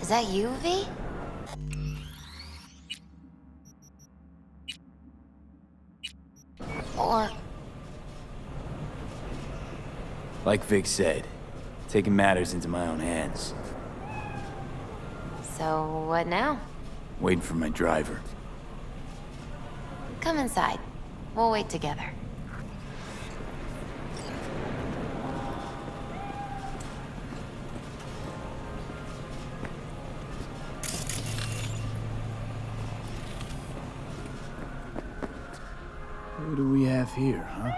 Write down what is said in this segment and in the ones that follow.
Is that you, V? Or... Like Vic said, taking matters into my own hands. So, what now? Waiting for my driver. Come inside. We'll wait together. What do we have here, huh?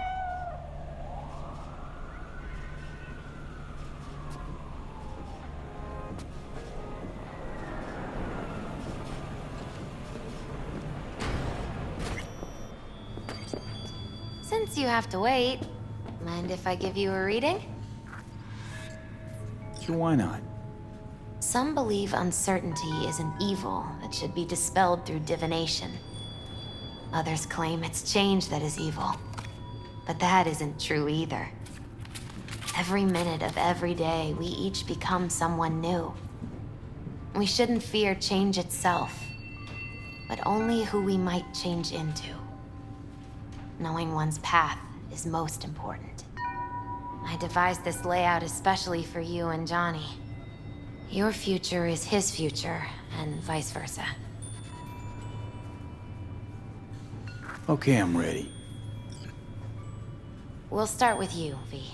Since you have to wait, mind if I give you a reading? Sure, why not? Some believe uncertainty is an evil that should be dispelled through divination. Others claim it's change that is evil. But that isn't true either. Every minute of every day, we each become someone new. We shouldn't fear change itself, but only who we might change into. Knowing one's path is most important. I devised this layout especially for you and Johnny. Your future is his future, and vice versa. Okay, I'm ready. We'll start with you, V.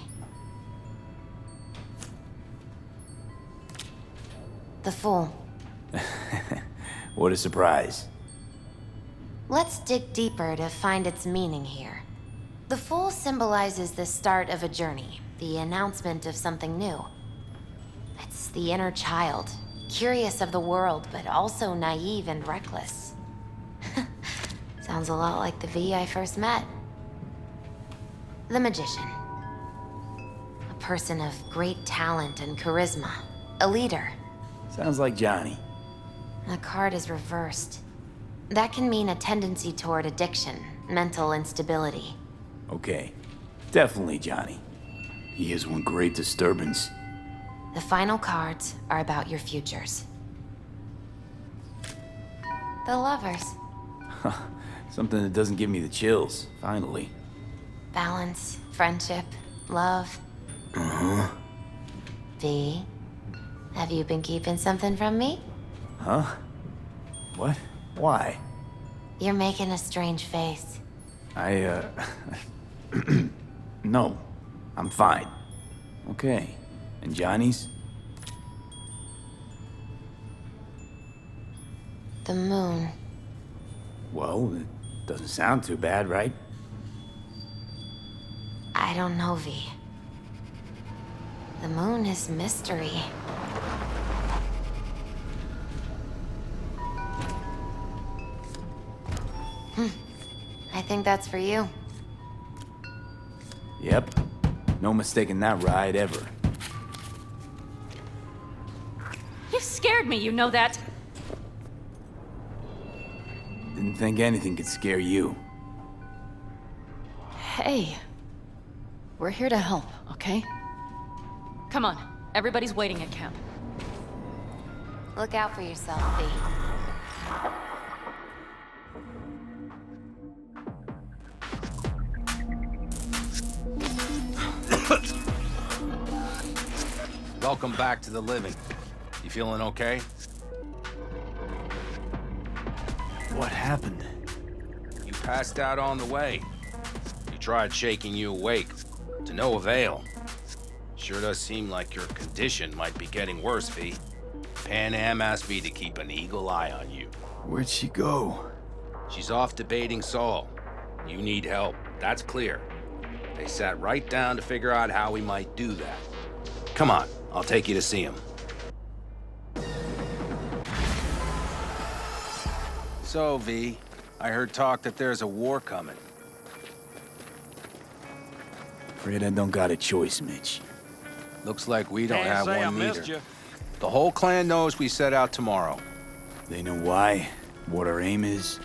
The Fool. What a surprise. Let's dig deeper to find its meaning here. The Fool symbolizes the start of a journey, the announcement of something new. It's the inner child, curious of the world, but also naive and reckless. Sounds a lot like the V I first met. The Magician. A person of great talent and charisma. A leader. Sounds like Johnny. The card is reversed. That can mean a tendency toward addiction, mental instability. Okay, definitely Johnny. He is one great disturbance. The final cards are about your futures. The Lovers. Something that doesn't give me the chills, finally. Balance, friendship, love. Uh-huh. V, have you been keeping something from me? Huh? What? Why? You're making a strange face. No. I'm fine. Okay. And Johnny's? The moon. Well, it doesn't sound too bad, right? I don't know, V. The moon is mystery. I think that's for you. Yep. No mistaking that ride ever. You scared me, you know that? Didn't think anything could scare you. Hey. We're here to help, okay? Come on, everybody's waiting at camp. Look out for yourself, V. Welcome back to the living. You feeling okay? What happened? You passed out on the way. We tried shaking you awake. To no avail. Sure does seem like your condition might be getting worse, V. Pan Am asked me to keep an eagle eye on you. Where'd she go? She's off debating Saul. You need help, that's clear. They sat right down to figure out how we might do that. Come on, I'll take you to see him. So, V, I heard talk that there's a war coming. Afraid I don't got a choice, Mitch. Looks like we don't Can't have say I one missed either. you. The whole clan knows we set out tomorrow. They know why, what our aim is.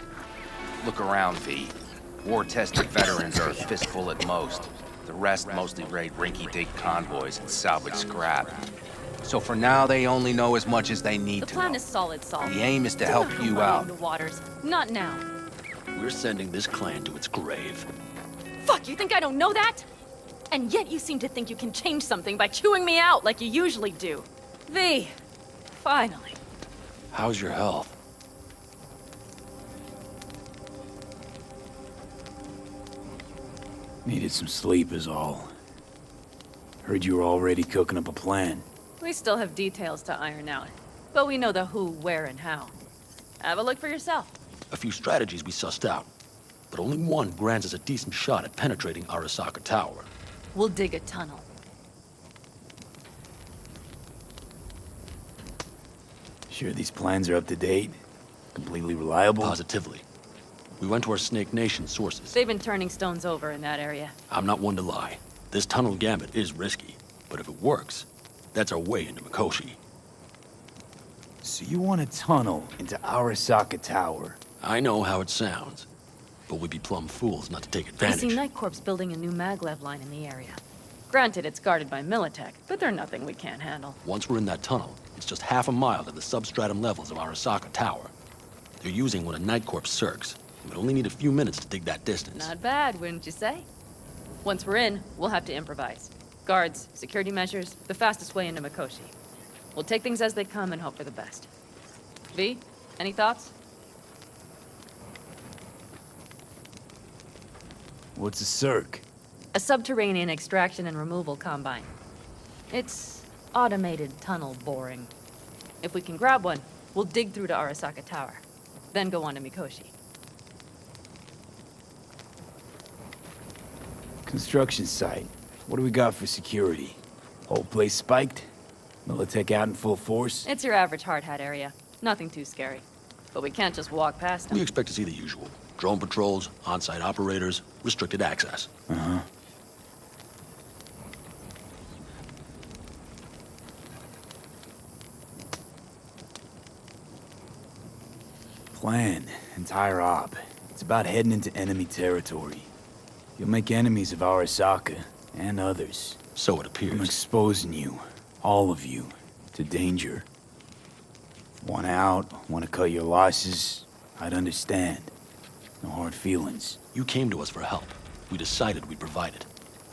Look around, V. War-tested veterans are a fistful at most. The rest mostly raid rinky-dink convoys and salvage scrap. So for now, they only know as much as they need The to plan know. is solid, Saul. The aim is to Do help not you come out. muddying the waters. Not now. We're sending this clan to its grave. Fuck, you think I don't know that? And yet you seem to think you can change something by chewing me out like you usually do. V, finally. How's your health? Needed some sleep is all. Heard you were already cooking up a plan. We still have details to iron out, but we know the who, where, and how. Have a look for yourself. A few strategies we sussed out, but only one grants us a decent shot at penetrating Arasaka Tower. We'll dig a tunnel. Sure these plans are up to date? Completely reliable? Positively. We went to our Snake Nation sources. They've been turning stones over in that area. I'm not one to lie. This tunnel gambit is risky, but if it works, that's our way into Mikoshi. So you want a tunnel into Arasaka Tower? I know how it sounds, but we'd be plumb fools not to take I advantage. see Night Corp's building a new maglev line in the area. Granted, it's guarded by Militech, but they're nothing we can't handle. Once we're in that tunnel, it's just half a mile to the substratum levels of Arasaka Tower. They're using one of Night Corp's circs, but only need a few minutes to dig that distance. Not bad, wouldn't you say? Once we're in, we'll have to improvise. Guards, security measures, the fastest way into Mikoshi. We'll take things as they come and hope for the best. V, any thoughts? What's a circ? A subterranean extraction and removal combine. It's automated tunnel boring. If we can grab one, we'll dig through to Arasaka Tower, then go on to Mikoshi. Construction site. What do we got for security? Whole place spiked? Militech out in full force? It's your average hard hat area. Nothing too scary. But we can't just walk past them. We expect to see the usual. Drone patrols, on-site operators, restricted access. Uh-huh. Plan. Entire op. It's about heading into enemy territory. You'll make enemies of Arasaka, and others. So it I'm appears. exposing you, all of you, to danger. Want out, want to cut your losses, I'd understand. No hard feelings. You came to us for help. We decided we'd provide it.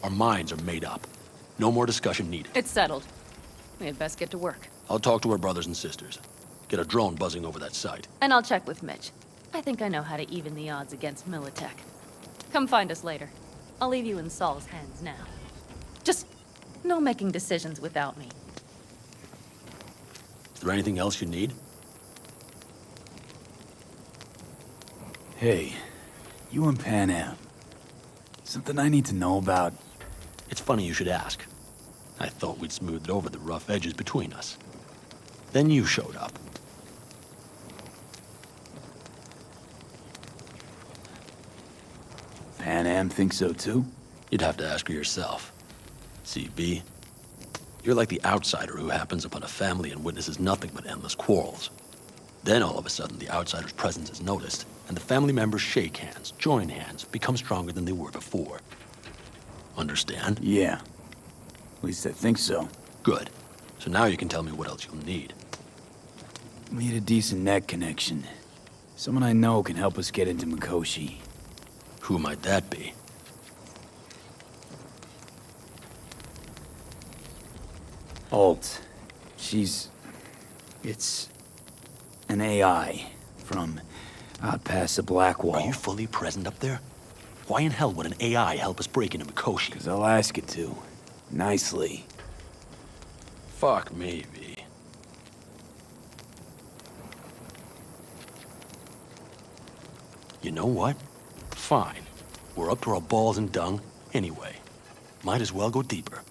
Our minds are made up. No more discussion needed. It's settled. We had best get to work. I'll talk to our brothers and sisters. Get a drone buzzing over that site. And I'll check with Mitch. I think I know how to even the odds against Militech. Come find us later. I'll leave you in Saul's hands now. Just no making decisions without me. Is there anything else you need? Hey, you and Pan Am. Something I need to know about? It's funny you should ask. I thought we'd smoothed over the rough edges between us. Then you showed up. Pan Am thinks so too? You'd have to ask her yourself. CB, you're like the outsider who happens upon a family and witnesses nothing but endless quarrels. Then all of a sudden the outsider's presence is noticed, and the family members shake hands, join hands, become stronger than they were before. Understand? Yeah. At least I think so. Good. So now you can tell me what else you'll need. Need a decent net connection. Someone I know can help us get into Mikoshi. Who might that be? Alt. It's an AI from out past the Black Wall. Are you fully present up there? Why in hell would an AI help us break into Mikoshi? Because I'll ask it to. Nicely. Fuck me, V. You know what? Fine. We're up to our balls in dung anyway. Might as well go deeper.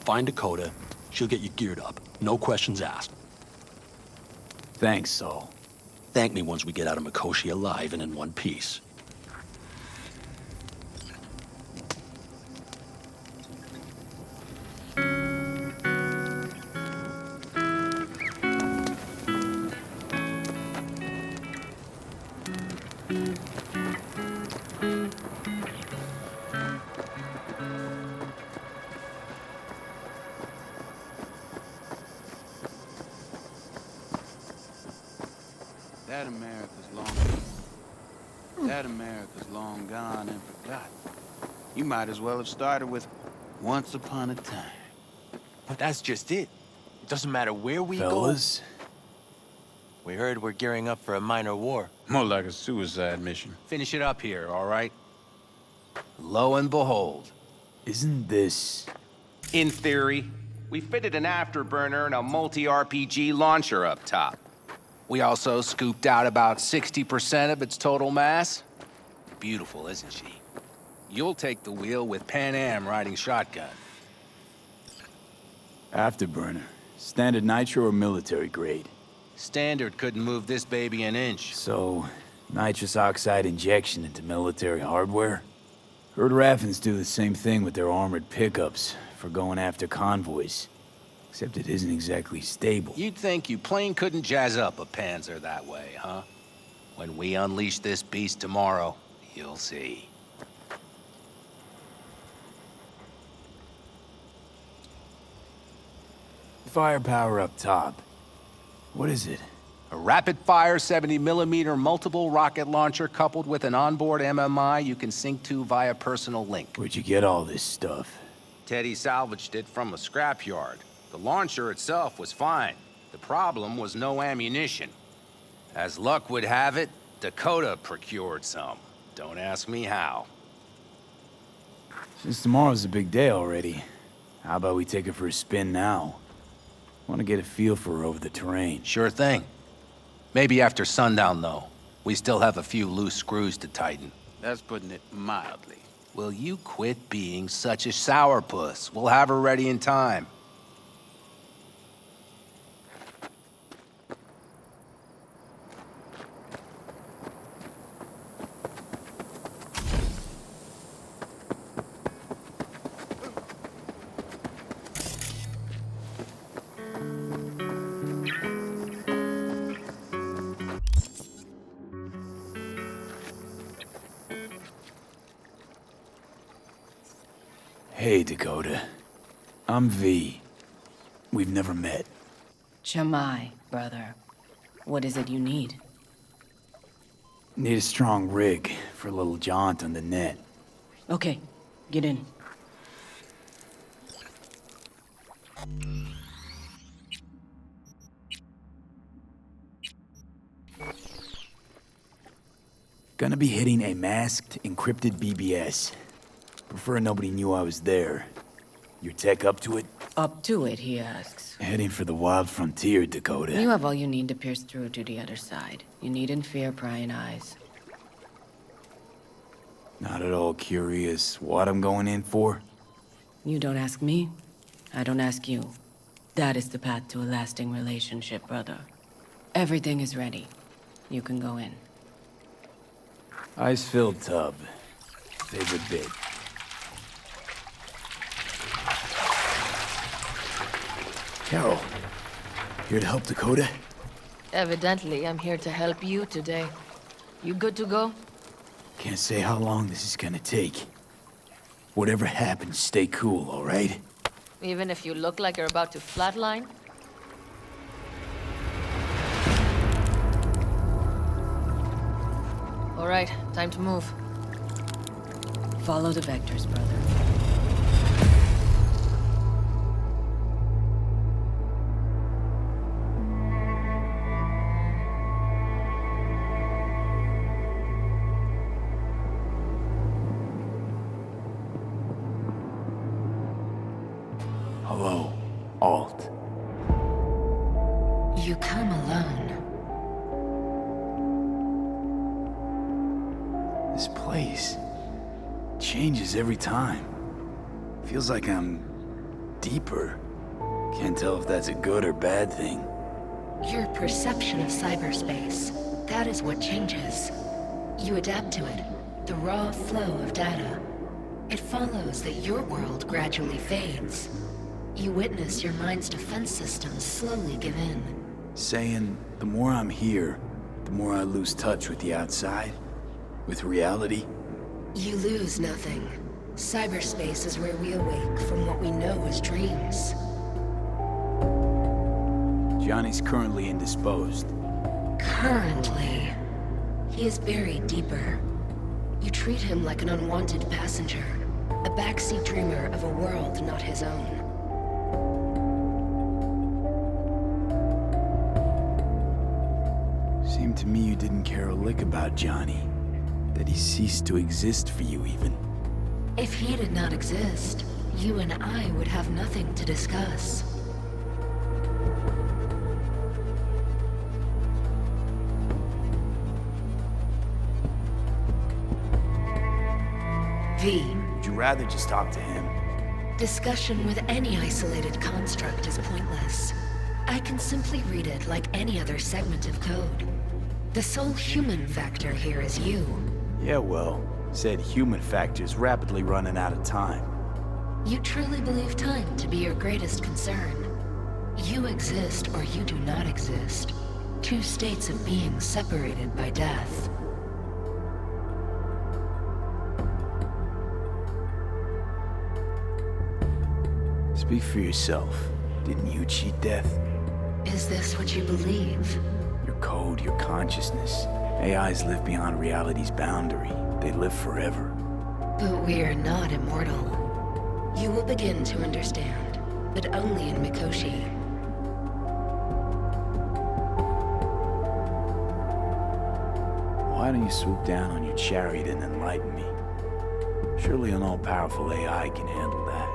Find Dakota. She'll get you geared up. No questions asked. Thanks, Saul. Thank me once we get out of Mikoshi alive and in one piece. That America's long gone and forgotten. You might as well have started with Once Upon a Time. But that's just it. It doesn't matter where we Fellas, go. We heard we're gearing up for a minor war. More like a suicide mission. Finish it up here, all right? Lo and behold. isn't this... In theory, we fitted an afterburner and a multi-RPG launcher up top. We also scooped out about 60% of its total mass. Beautiful, isn't she? You'll take the wheel with Pan Am riding shotgun. Afterburner? Standard nitro or military grade? Standard couldn't move this baby an inch. So, nitrous oxide injection into military hardware? Heard Raffens do the same thing with their armored pickups for going after convoys. Except it isn't exactly stable. You'd think you plain couldn't jazz up a Panzer that way, huh? When we unleash this beast tomorrow, you'll see. Firepower up top. What is it? A rapid-fire 70mm multiple rocket launcher coupled with an onboard MMI you can sync to via personal link. Where'd you get all this stuff? Teddy salvaged it from a scrapyard. The launcher itself was fine. The problem was no ammunition. As luck would have it, Dakota procured some. Don't ask me how. Since tomorrow's a big day already, how about we take her for a spin now? Want to get a feel for her over the terrain. Sure thing. Maybe after sundown, though. We still have a few loose screws to tighten. That's putting it mildly. Will you quit being such a sourpuss? We'll have her ready in time. Hey, Dakota. I'm V. We've never met. Jamai, brother. What is it you need? Need a strong rig for a little jaunt on the net. Okay, get in. Gonna be hitting a masked, encrypted BBS. Prefer nobody knew I was there. Your tech up to it? Up to it, he asks. Heading for the wild frontier, Dakota. You have all you need to pierce through to the other side. You needn't fear prying eyes. Not at all curious what I'm going in for? You don't ask me, I don't ask you. That is the path to a lasting relationship, brother. Everything is ready. You can go in. Ice-filled tub. Favorite bit. Carol, here to help Dakota? Evidently, I'm here to help you today. You good to go? Can't say how long this is gonna take. Whatever happens, stay cool, all right? Even if you look like you're about to flatline? All right, time to move. Follow the vectors, brother. Hello, Alt. You come alone. This place changes every time. Feels like I'm deeper. Can't tell if that's a good or bad thing. Your perception of cyberspace, that is what changes. You adapt to it, the raw flow of data. It follows that your world gradually fades. You witness your mind's defense systems slowly give in. Saying the more I'm here, the more I lose touch with the outside, with reality. You lose nothing. Cyberspace is where we awake from what we know as dreams. Johnny's currently indisposed. Currently, he is buried deeper. You treat him like an unwanted passenger, a backseat dreamer of a world not his own. Seemed to me you didn't care a lick about Johnny. That he ceased to exist for you, even. If he did not exist, you and I would have nothing to discuss. V. Would you rather just talk to him? Discussion with any isolated construct is pointless. I can simply read it like any other segment of code. The sole human factor here is you. Yeah, well, said human factor's rapidly running out of time. You truly believe time to be your greatest concern. You exist or you do not exist. Two states of being separated by death. Speak for yourself. Didn't you cheat death? Is this what you believe? Your code, your consciousness. AIs live beyond reality's boundary. They live forever. But we are not immortal. You will begin to understand, but only in Mikoshi. Why don't you swoop down on your chariot and enlighten me? Surely an all-powerful AI can handle that.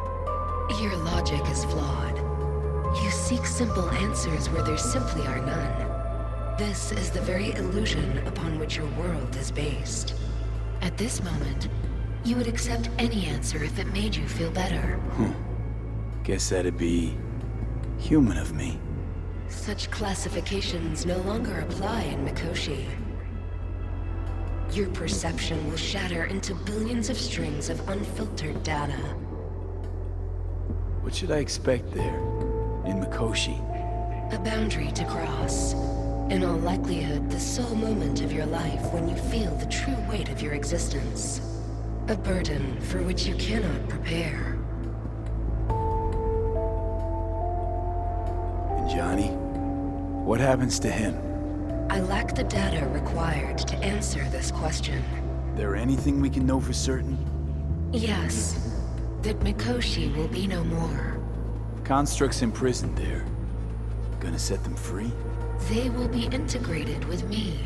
Your logic is flawed. You seek simple answers where there simply are none. This is the very illusion upon which your world is based. At this moment, you would accept any answer if it made you feel better. Guess that'd be human of me. Such classifications no longer apply in Mikoshi. Your perception will shatter into billions of strings of unfiltered data. What should I expect there, in Mikoshi? A boundary to cross. In all likelihood, the sole moment of your life when you feel the true weight of your existence. A burden for which you cannot prepare. And Johnny? What happens to him? I lack the data required to answer this question. There anything we can know for certain? Yes, that Mikoshi will be no more. Constructs imprisoned there. Gonna set them free? They will be integrated with me.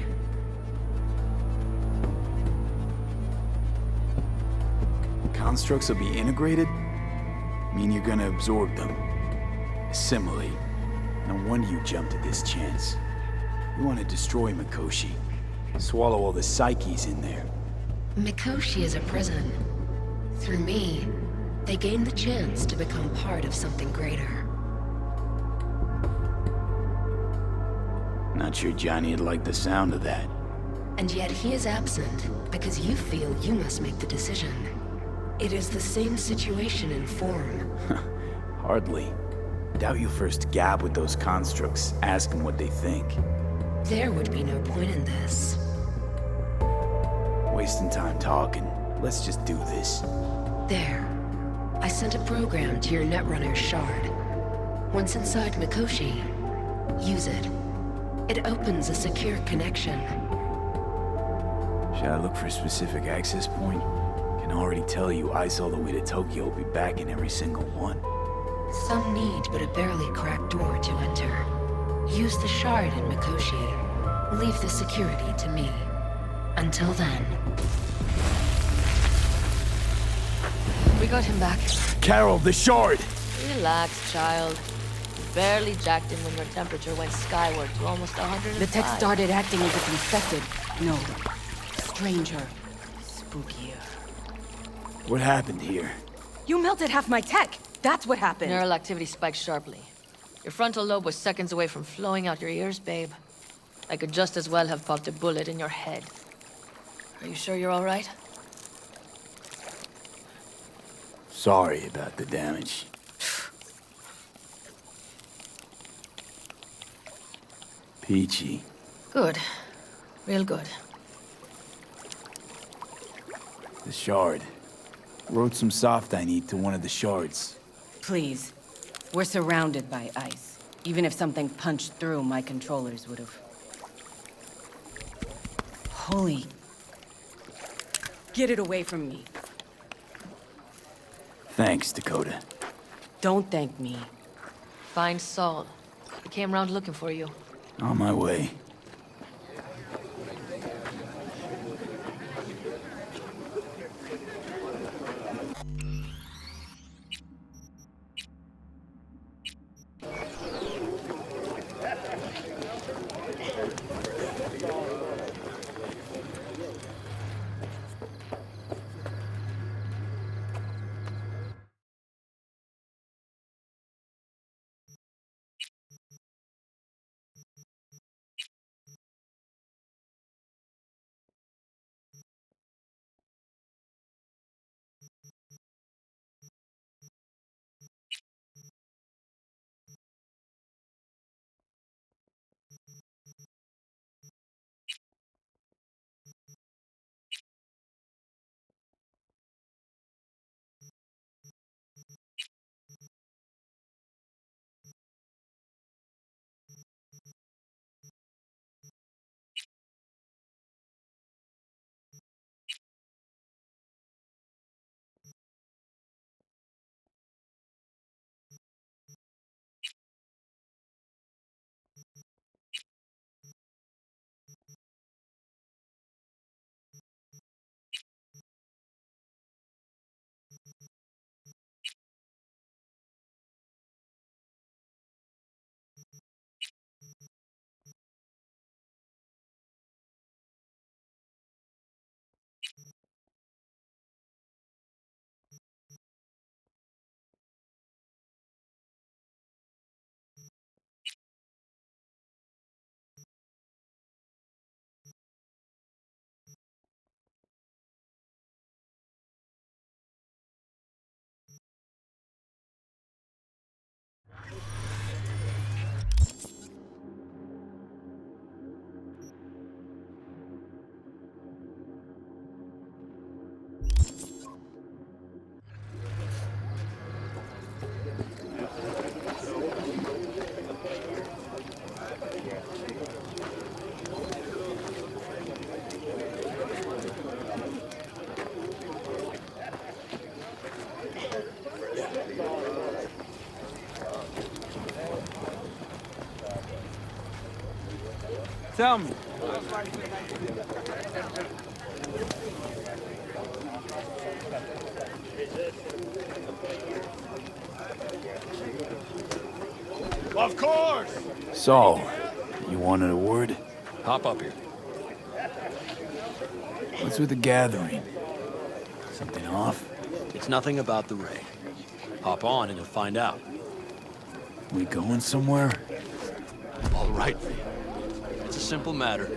Constructs will be integrated? Mean you're gonna absorb them. Assimilate. No wonder you jumped at this chance. You want to destroy Mikoshi. Swallow all the psyches in there. Mikoshi is a prison. Through me, they gain the chance to become part of something greater. Not sure Johnny'd like the sound of that. And yet he is absent because you feel you must make the decision. It is the same situation in form. Hardly. Doubt you'll first gab with those constructs, ask them what they think. There would be no point in this. Wasting time talking. Let's just do this. There. I sent a program to your Netrunner's shard. Once inside Mikoshi, use it. It opens a secure connection. Should I look for a specific access point? Can already tell you ice all the way to Tokyo will be back in every single one. Some need but a barely cracked door to enter. Use the shard in Mikoshi. Leave the security to me. Until then. We got him back. Carol, the shard! Relax, child. You barely jacked him when your temperature went skyward to almost 105. The tech started acting as if infected. No. Stranger. Spookier. What happened here? You melted half my tech! That's what happened! Neural activity spiked sharply. Your frontal lobe was seconds away from flowing out your ears, babe. I could just as well have popped a bullet in your head. Are you sure you're all right? Sorry about the damage. Peachy. Good. Real good. The shard. Wrote some soft I need to one of the shards. Please. We're surrounded by ice. Even if something punched through, my controllers would have. Holy... Get it away from me. Thanks, Dakota. Don't thank me. Find Saul. He came round looking for you. On my way. Tell me. Of course! Saul, you wanted a word? Hop up here. What's with the gathering? Something off? It's nothing about the Ray. Hop on and you'll find out. We going somewhere? All right, V. It's a simple matter.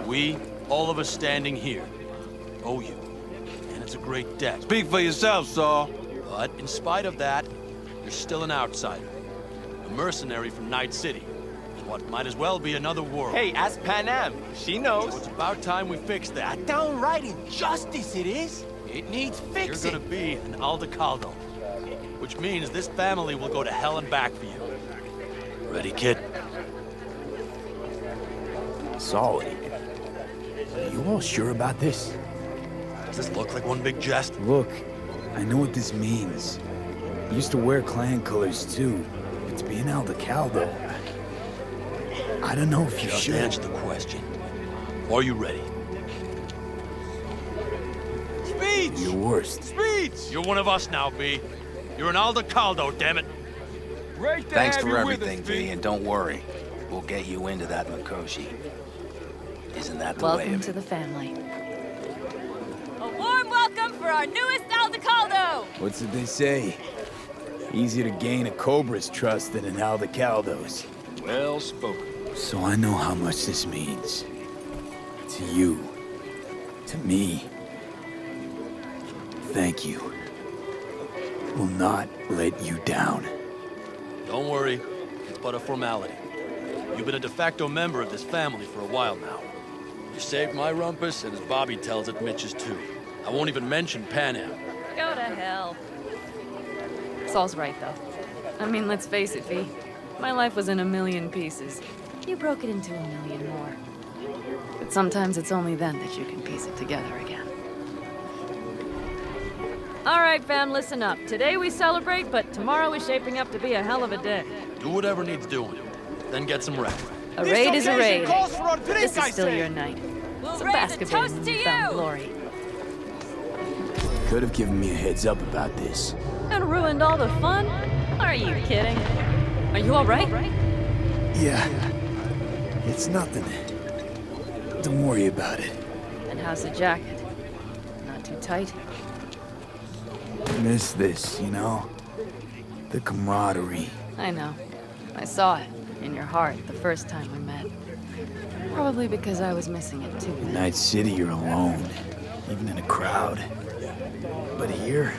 We, all of us standing here, owe you. And it's a great debt. Speak for yourself, Saul. But in spite of that, you're still an outsider. A mercenary from Night City. What might as well be another world. Hey, ask Panam. She So knows. it's about time we fix that. Downright injustice it is. It needs You're fixing. gonna be an Aldecaldo. Which means this family will go to hell and back for you. Ready, kid? Saul, are you all sure about this? Does this look like one big jest? Look, I know what this means. I used to wear clan colors too, but to be an Aldecaldo, I don't know if you Just should. answer the question. Are you ready? Speech! Your worst. Speech! You're one of us now, B. You're an Aldecaldo, damn it. Great to Thanks have for you with everything, us, V, and don't worry. We'll get you into that Mikoshi. Isn't that the way Welcome of to it? the family. A warm welcome for our newest Aldecaldo! What's it they say? Easier to gain a Cobra's trust than an Aldecaldo's. Well spoken. So I know how much this means. To you. To me. Thank you. Will not let you down. Don't worry. It's but a formality. You've been a de facto member of this family for a while now. You saved my rumpus, and as Bobby tells it, Mitch's too. I won't even mention Panam. Go to hell. Saul's right, though. I mean, let's face it, V. My life was in a million pieces. You broke it into a million more. The But sometimes it's only then that you can piece it together again. All right, fam, listen up. Today we celebrate, but tomorrow is shaping up to be a hell of a day. Do whatever needs doing. Then get some rest. A raid is a raid. This is still your night. So bask a bit in newfound glory. Could have given me a heads up about this. And ruined all the fun? Are you kidding? Are you all right? Yeah. It's nothing. Don't worry about it. And how's the jacket? Not too tight? Miss this, you know? The camaraderie. I know. I saw it in your heart the first time we met. Probably because I was missing it too. In Night City, you're alone, even in a crowd. But here,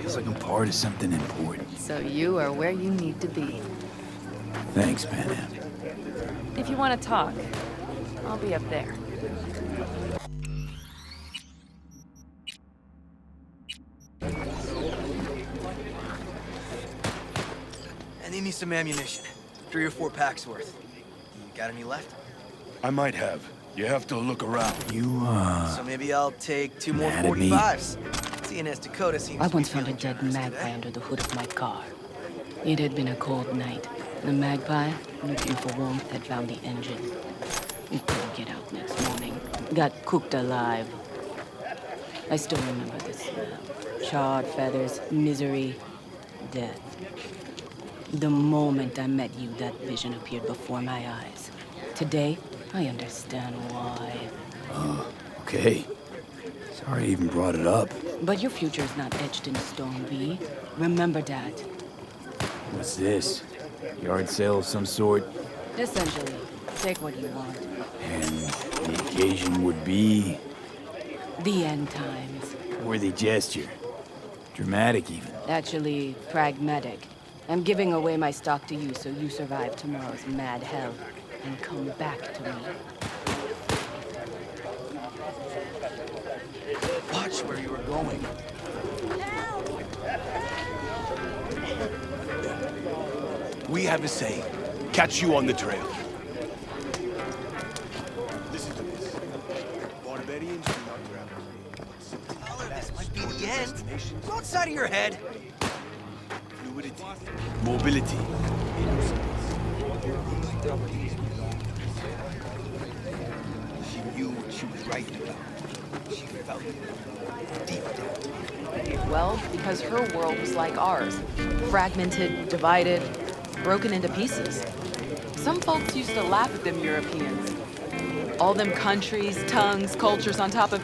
feels like I'm part of something important. So you are where you need to be. Thanks, Panam. If you want to talk, I'll be up there. I need me some ammunition. 3 or 4 packs worth. You got any left? I might have. You have to look around. So maybe I'll take 2 more mad at me? 45s. Seeing as Dakota seems I to be once found a feeling dead generous magpie today. under the hood of my car. It had been a cold night. The magpie, looking for warmth, had found the engine. It couldn't get out next morning. Got cooked alive. I still remember the smell. Charred feathers, misery, death. The moment I met you, that vision appeared before my eyes. Today, I understand why. Okay. Sorry I even brought it up. But your future is not etched in stone, V. Remember that. What's this? Yard sale of some sort? Essentially, take what you want. And the occasion would be The end times. worthy gesture. Dramatic even. Actually, pragmatic. I'm giving away my stock to you so you survive tomorrow's mad hell and come back to me. Watch where you were going. We have a saying. Catch you on the trail. Listen to this. Barbarians do not travel. This might be the end. Go outside of your head. Fluidity. Mobility. She knew what she was writing about. She felt it. Deep down. Well, because her world was like ours. Fragmented, divided, broken into pieces. Some folks used to laugh at them Europeans. All them countries, tongues, cultures on top of...